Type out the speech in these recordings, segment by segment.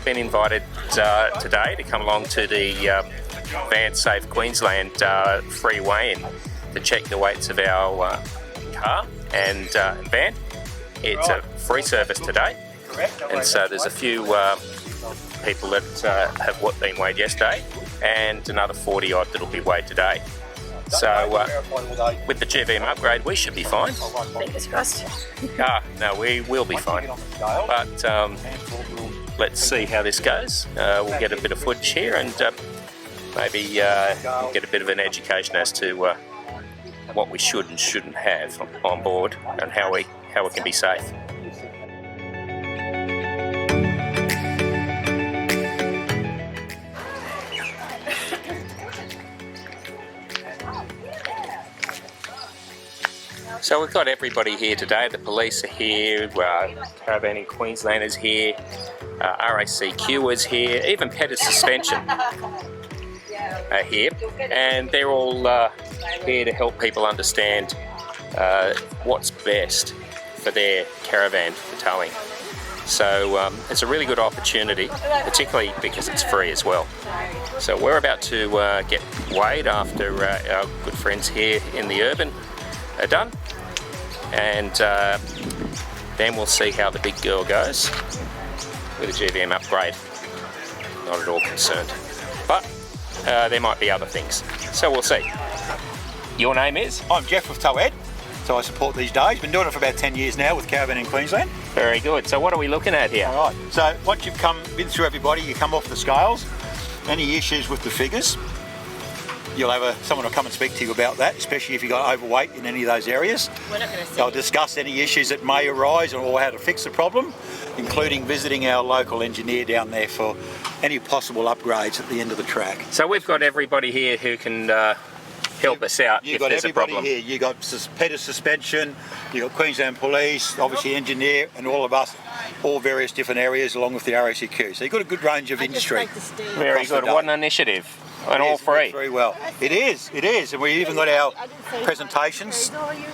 been invited today to come along to the VanSafe Queensland free weigh-in to check the weights of our car and van. It's a free service today, and so there's a few people that have been weighed yesterday, and another 40 odd that'll be weighed today. So with the GVM upgrade, we should be fine. Fingers crossed. No, we will be fine. But let's see how this goes. We'll get a bit of footage here and maybe get a bit of an education as to what we should and shouldn't have on board and how it can be safe. So we've got everybody here today. The police are here, Caravanning Queensland is here, RACQ is here, even Pettis Suspension are here, and they're all here to help people understand what's best for their caravan for towing. So it's a really good opportunity, particularly because it's free as well. So we're about to get weighed after our good friends here in the urban are done, and then we'll see how the big girl goes with a GVM upgrade. Not at all concerned, but there might be other things, so we'll see. Your name is? I'm Jeff with Tow Ed, so I support these days. Been doing it for about 10 years now with Caravan in Queensland. Very good. So what are we looking at here? All right, so once you've been through everybody, you come off the scales. Any issues with the figures, you'll have someone will come and speak to you about that, especially if you got overweight in any of those areas. We're not going to see. They'll discuss any issues that may arise or how to fix the problem, including visiting our local engineer down there for any possible upgrades at the end of the track. So we've got everybody here who can help us out if there's a problem. Here. You got Pettis Suspension, you got Queensland Police, obviously engineer, and all of us, all various different areas along with the RACQ. So you've got a good range of industry. Very good. What an initiative. And all free. Very well. It is, and we even got our presentations,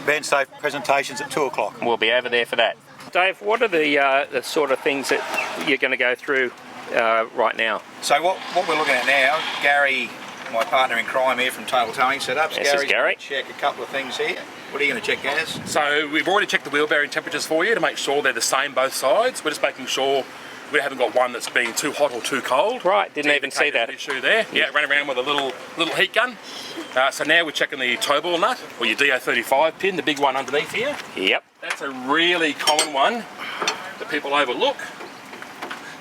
VanSafe presentations at 2 o'clock. We'll be over there for that. Dave, what are the sort of things that you're going to go through right now? So what we're looking at now, Gary, my partner in crime here from Total Towing Setups. This is Gary. Check a couple of things here. What are you going to check, Gaz? So we've already checked the wheel bearing temperatures for you to make sure they're the same both sides. We're just making sure we haven't got one that's being too hot or too cold. Right, didn't even see that issue there. Yeah, ran around with a little heat gun. So now we're checking the toe ball nut, or your DO35 pin, the big one underneath here. Yep. That's a really common one that people overlook,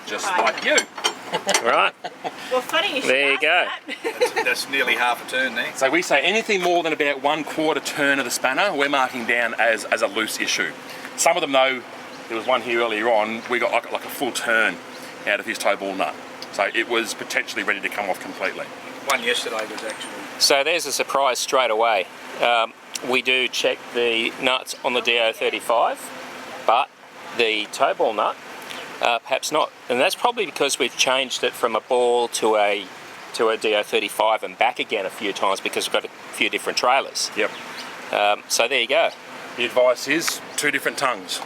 just like you. Right. Well, funny you should there you go. That's nearly half a turn there. So we say anything more than about 1/4 turn of the spanner, we're marking down as a loose issue. Some of them though, there was one here earlier on, we got like a full turn out of his toe ball nut. So it was potentially ready to come off completely. One yesterday was actually... So there's a surprise straight away. We do check the nuts on the DO35, but the toe ball nut, perhaps not. And that's probably because we've changed it from a ball to a DO35 and back again a few times because we've got a few different trailers. Yep. So there you go. The advice is 2 different tongues.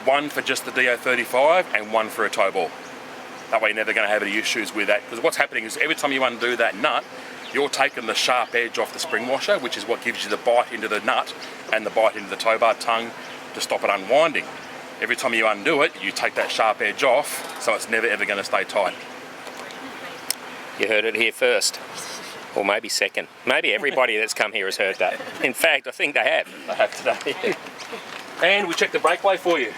One for just the DO35 and one for a toe ball. That way you're never going to have any issues with that, because what's happening is every time you undo that nut, you're taking the sharp edge off the spring washer, which is what gives you the bite into the nut and the bite into the tow bar tongue to stop it unwinding. Every time you undo it, you take that sharp edge off, so it's never ever going to stay tight. You heard it here first, or maybe second. Maybe everybody that's come here has heard that. In fact, I think they have. I have today. And we checked the breakaway for you.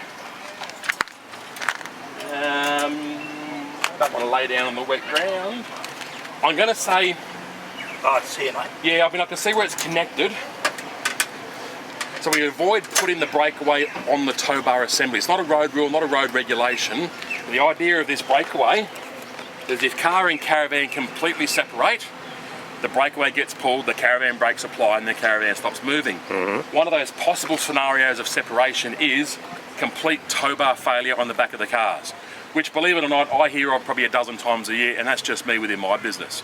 Don't want to lay down on the wet ground. I'm going to say... Oh, it's here, mate. Yeah, I can see where it's connected. So we avoid putting the breakaway on the tow bar assembly. It's not a road rule, not a road regulation. The idea of this breakaway is if car and caravan completely separate, the breakaway gets pulled, the caravan brakes apply, and the caravan stops moving. One of those possible scenarios of separation is complete tow bar failure on the back of the cars, which, believe it or not, I hear of probably a dozen times a year, and that's just me within my business.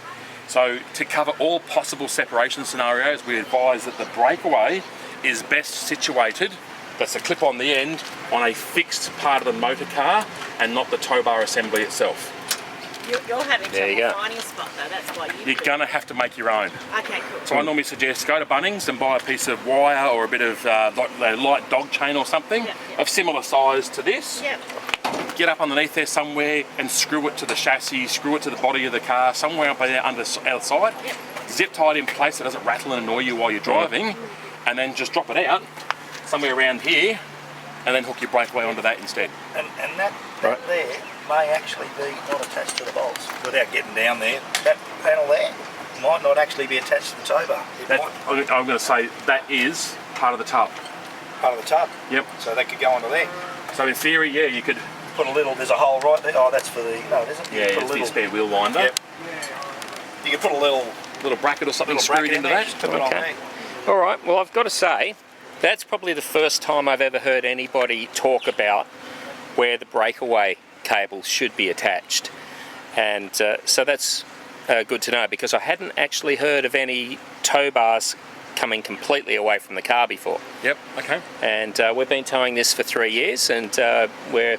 So to cover all possible separation scenarios, we advise that the breakaway is best situated That's a clip on the end on a fixed part of the motor car and not the tow bar assembly itself. You're having There you trouble go. finding a spot though, that's why You're going to have to make your own. Okay, cool. So I normally suggest go to Bunnings and buy a piece of wire or a bit of light dog chain or something of similar size to this. Yep. Get up underneath there somewhere and screw it to the chassis, screw it to the body of the car, somewhere up there outside. Yep. Zip tie it in place so it doesn't rattle and annoy you while you're driving, and then just drop it out somewhere around here and then hook your breakaway onto that instead. And that there may actually be not attached to the bolts. Without getting down there, that panel there might not actually be attached to the tow bar. I'm going to say that is part of the tub. Part of the tub. Yep. So that could go onto there. So in theory, yeah, you could Put a little, there's a hole right there. Oh, that's for the, no it isn't. yeah, it's the spare wheel winder. Yep. You can put a little Bracket or something little screwed bracket into in there, that. just tip it on there. All right, well, I've got to say, that's probably the first time I've ever heard anybody talk about where the breakaway cables should be attached. And so that's good to know, because I hadn't actually heard of any tow bars coming completely away from the car before. Yep, okay. And we've been towing this for 3 years, and we're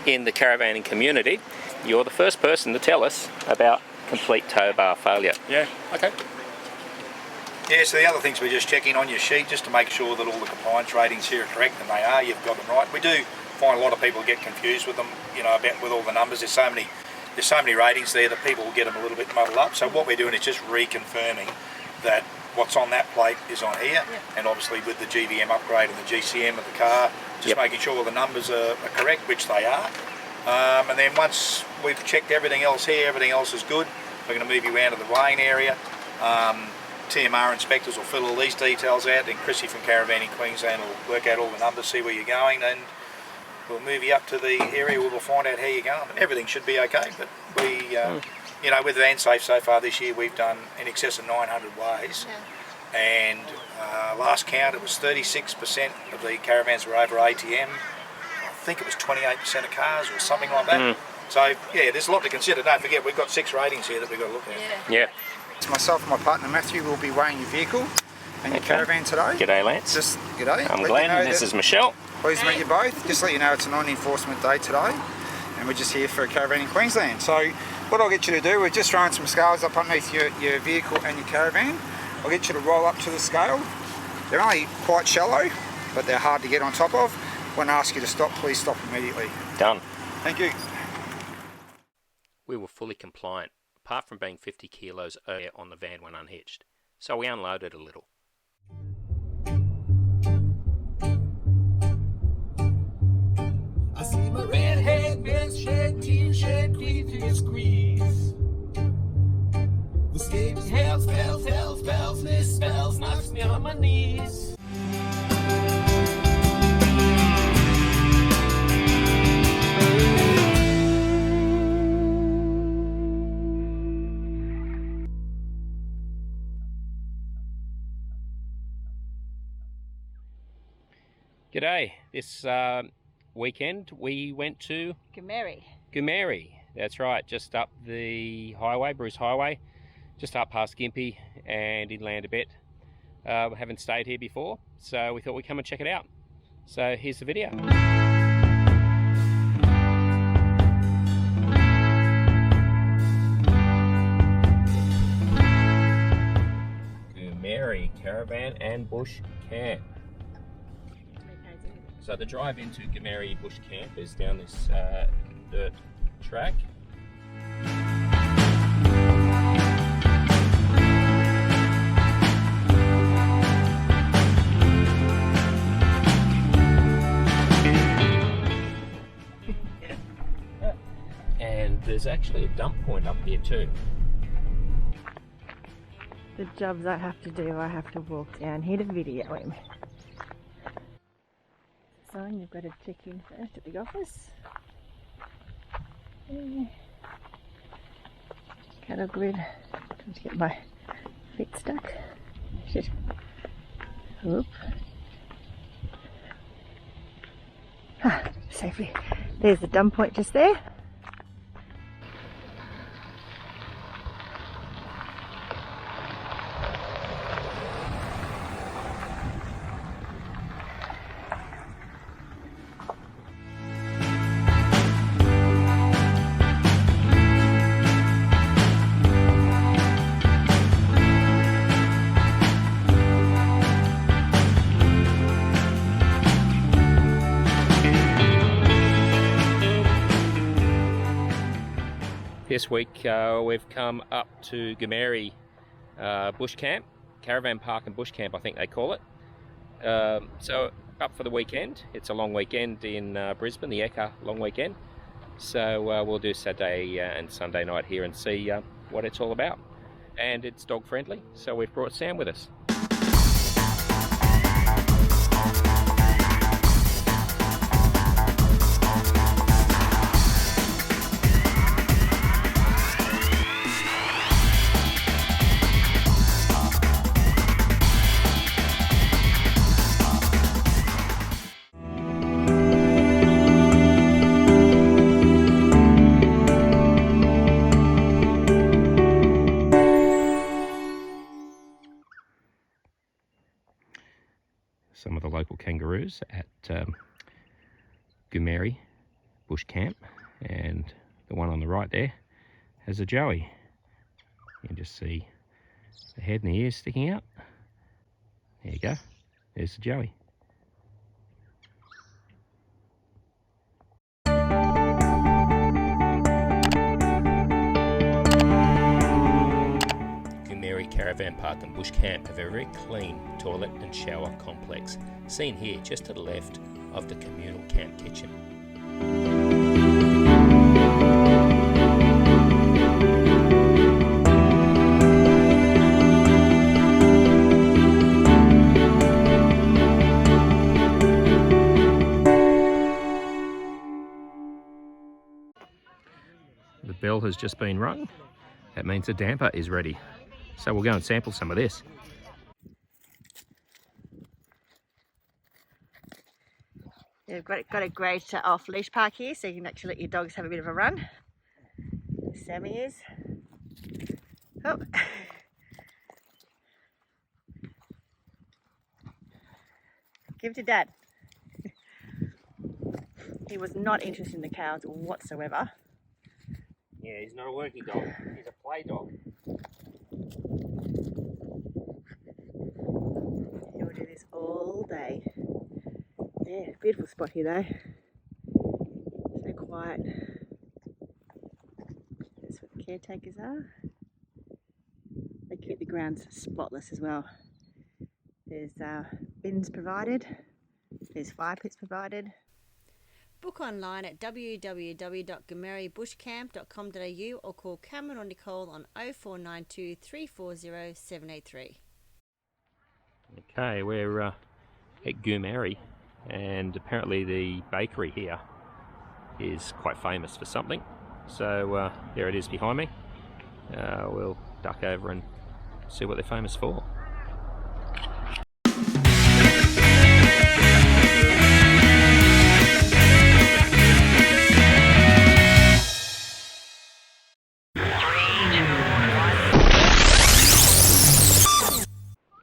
in the caravanning community. You're the first person to tell us about complete tow bar failure. Yeah, okay. Yeah, so the other things we're just checking on your sheet just to make sure that all the compliance ratings here are correct, and they are, you've got them right. We do find a lot of people get confused with them, you know, about with all the numbers. There's so many ratings there that people will get them a little bit muddled up. So what we're doing is just reconfirming that what's on that plate is on here, and obviously with the GVM upgrade and the GCM of the car, just making sure all the numbers are correct, which they are. And then once we've checked everything else here, everything else is good, we're going to move you around to the weighing area. TMR inspectors will fill all these details out, then Chrissy from Caravanning Queensland will work out all the numbers, see where you're going, and we'll move you up to the area where we'll find out how you're going. Everything should be okay, but we, you know, with VanSafe so far this year, we've done in excess of 900 ways, and last count it was 36% of the caravans were over ATM. I think it was 28% of cars or something like that. So yeah, there's a lot to consider. Don't forget, we've got 6 ratings here that we've got to look at. Yeah. It's myself and my partner Matthew will be weighing your vehicle and your caravan today. G'day, Lance. Just g'day. I'm Let Glenn, you know and this that- is Michelle. Pleased to meet you both. Just let you know it's a non-enforcement day today, and we're just here for a caravan in Queensland. So what I'll get you to do, we're just throwing some scales up underneath your vehicle and your caravan. I'll get you to roll up to the scale. They're only quite shallow, but they're hard to get on top of. When I ask you to stop, please stop immediately. Done. Thank you. We were fully compliant, apart from being 50 kilos over on the van when unhitched. So we unloaded a little. I see my red-haired best shed tears shed teeth to squeeze. The state is hell, spells, misspells, knocks me on my knees. G'day. This weekend we went to Goomeri. Goomeri. That's right, just up the highway, Bruce Highway, just up past Gympie and inland a bit. We haven't stayed here before, so we thought we'd come and check it out. So here's the video. Goomeri Caravan and Bush Camp. So the drive into Goomeri Bush Camp is down this dirt track. And there's actually a dump point up here too. The jobs I have to do, I have to walk down here to video him. So you've got to check in first at the office. Cattle grid. Trying to get my feet stuck. Shit. Whoop. Safely. There's the dump point just there. This week we've come up to Goomeri Bush Camp, Caravan Park and Bush Camp I think they call it. So up for the weekend. It's a long weekend in Brisbane, the Eka long weekend. So we'll do Saturday and Sunday night here and see what it's all about. And it's dog friendly, so we've brought Sam with us. Some of the local kangaroos at Goomeri Bush Camp, and the one on the right there has a joey. You can just see the head and the ears sticking out. There you go, there's the joey. Caravan Park and Bush Camp have a very clean toilet and shower complex, seen here just to the left of the communal camp kitchen. The bell has just been rung. That means the damper is ready. So we'll go and sample some of this. You've got a great off-leash park here, so you can actually let your dogs have a bit of a run. Sammy is. Oh. Give it to Dad. He was not interested in the cows whatsoever. Yeah, he's not a working dog, he's a play dog. He'll do this all day. Yeah, beautiful spot here though. So quiet. That's what the caretakers are. They keep the grounds spotless as well. There's bins provided. There's fire pits provided. Book online at www.goomeribushcamp.com.au or call Cameron or Nicole on 0492 340 783. Okay, we're at Goomeri, and apparently the bakery here is quite famous for something. So there it is behind me. We'll duck over and see what they're famous for.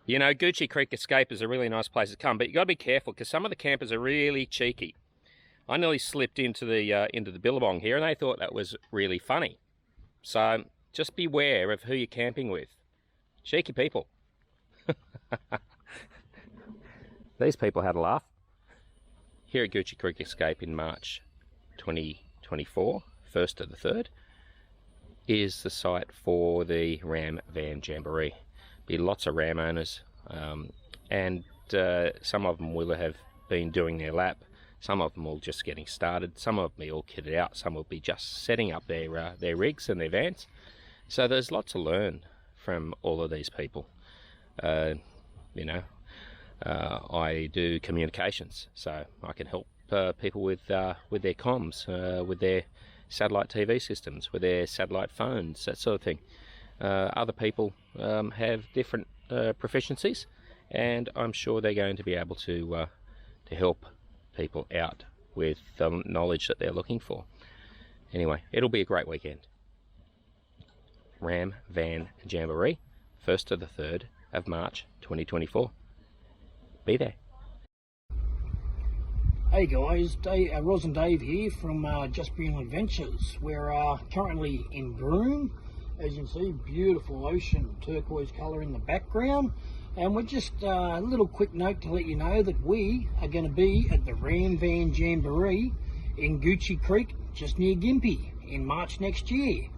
You know, Goomeri Creek Escape is a really nice place to come, but you've got to be careful because some of the campers are really cheeky. I nearly slipped into the billabong here, and they thought that was really funny. So just beware of who you're camping with. Cheeky people. These people had a laugh. Here at Goomeri Creek Escape in March 2024, 1st to the 3rd, is the site for the Ram Van Jamboree. Be lots of ram owners, and some of them will have been doing their lap, some of them will just getting started, some of them will be all kitted out, some will be just setting up their rigs and their vans. So there's lots to learn from all of these people. You know, I do communications, so I can help people with their comms, with their satellite TV systems, with their satellite phones, that sort of thing. Other people have different proficiencies, and I'm sure they're going to be able to help people out with the knowledge that they're looking for. Anyway, it'll be a great weekend. Ram Van Jamboree, 1st to the 3rd of March 2024. Be there. Hey guys, Roz and Dave here from Just Being Adventures. We're currently in Broome. As you can see, beautiful ocean, turquoise colour in the background. And we're just a little quick note to let you know that we are going to be at the Ram Van Jamboree in Goomeri Creek, just near Gympie, in March next year.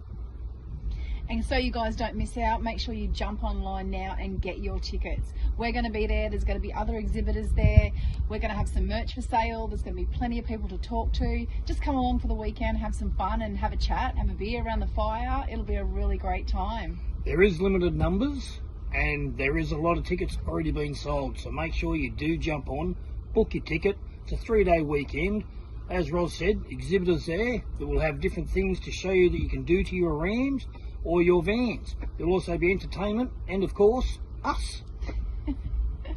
And so you guys don't miss out, make sure you jump online now and get your tickets. We're going to be there, there's going to be other exhibitors there, we're going to have some merch for sale, there's going to be plenty of people to talk to. Just come along for the weekend, have some fun and have a chat, have a beer around the fire. It'll be a really great time. There is limited numbers and there is a lot of tickets already being sold, so make sure you do jump on, book your ticket. It's a 3-day weekend. As Ros said, exhibitors there that will have different things to show you that you can do to your rams or your vans. There'll also be entertainment and, of course, us.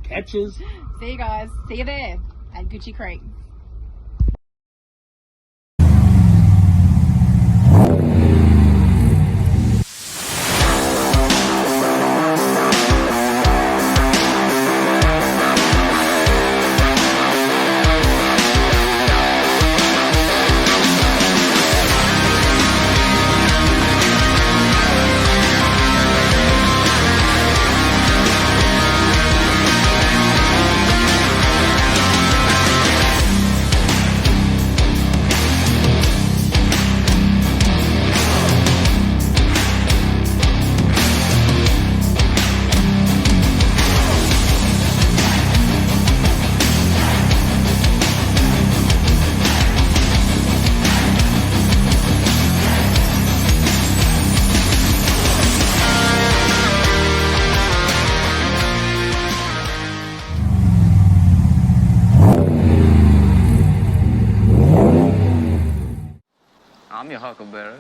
Catches. See you guys. See you there at Gucci Creek. I'm your huckleberry.